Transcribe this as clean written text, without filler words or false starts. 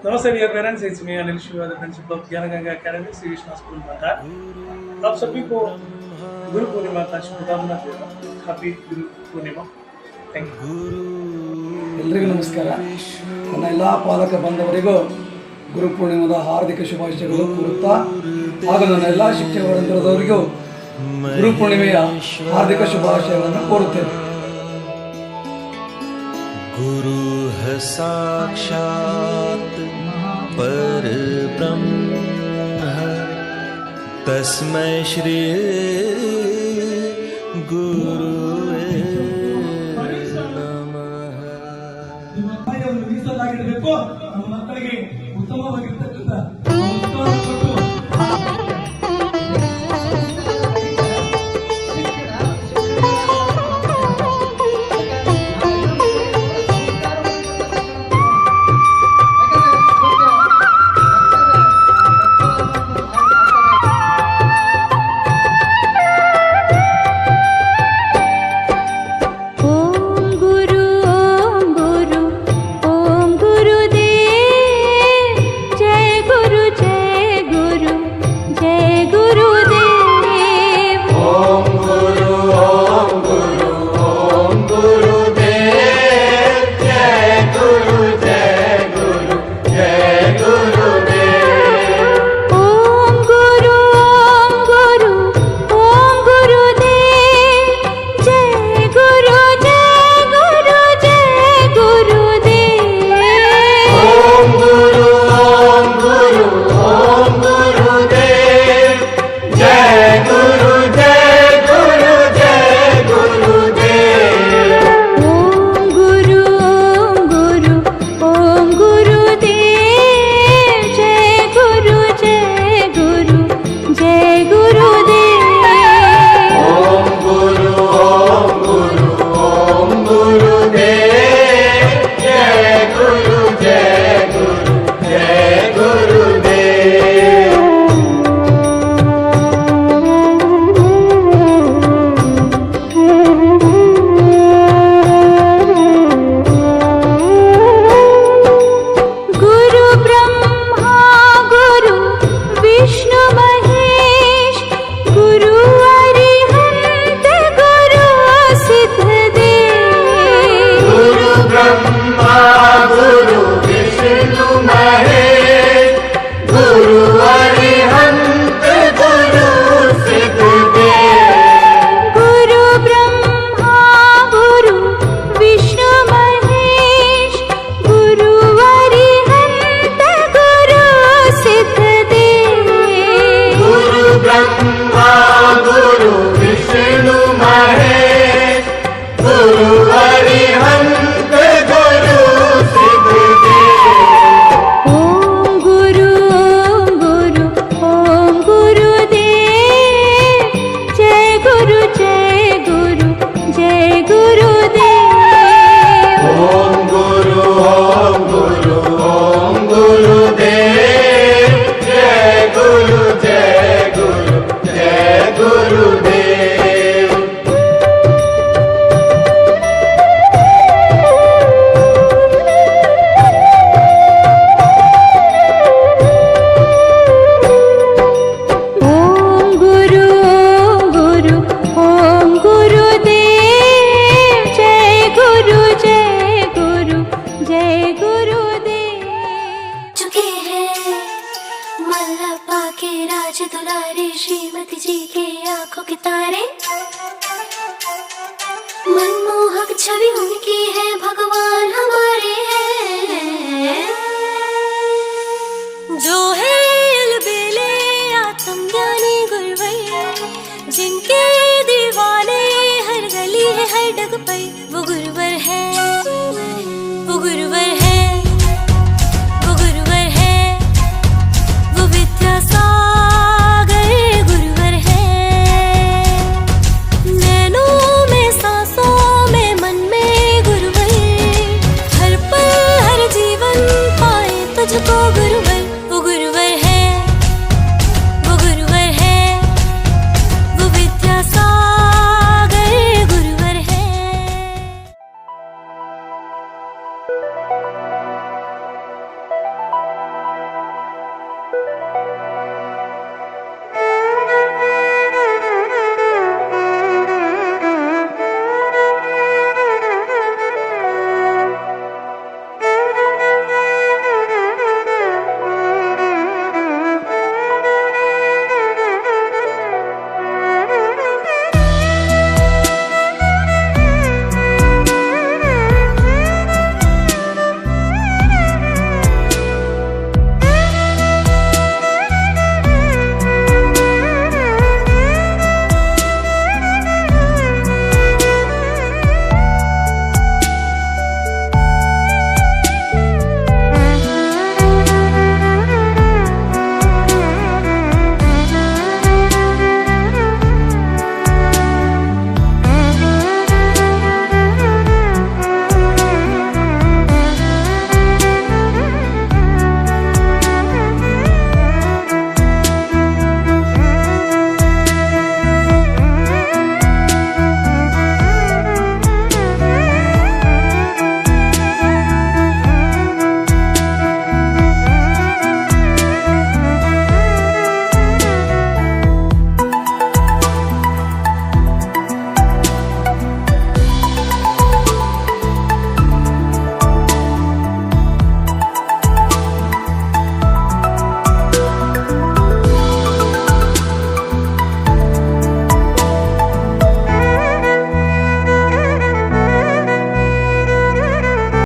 नमस्ते dear parents, it's me Anil Shiva, the principal of Gyan Ganga academy Shri Krishna school Malhar. आप सभी को गुरु पूर्णिमा का शुभकामना देता हूँ। Happy Guru Purnima. Thank you. ಎಲ್ರಿಗೂ ನಮಸ್ಕಾರ. ನನ್ನ ಎಲ್ಲ ಪಾಲಕ ಬಂಧವರಿಗೂ ಗುರು ಪೂರ್ಣಿಮಾದ ಹಾರ್ದಿಕ ಶುಭಾಶಯಗಳು ಕೋರುತ್ತಾ ಹಾಗೂ ನನ್ನ ಎಲ್ಲ ಶಿಕ್ಷಕ ವೃಂದದವರಿಗೂ ಗುರು ಪೂರ್ಣಿಮೆಯ ಹಾರ್ದಿಕ ಶುಭಾಶಯಗಳನ್ನು ಕೋರುತ್ತೇನೆ. गुरु साक्षात् परब्रह्म तस्मै श्री गुरुवे ನಮಃ. ಮೀಸಲಾಗಿಡಬೇಕು. ನಮ್ಮ ಮಕ್ಕಳಿಗೆ ಉತ್ತಮವಾಗಿರ್ತಕ್ಕಂಥ ಸಂಸ್ಕಾರ ಕೊಟ್ಟು के राज दुलारे श्रीमती जी के आंखों के तारे मनमोहक छवि हुई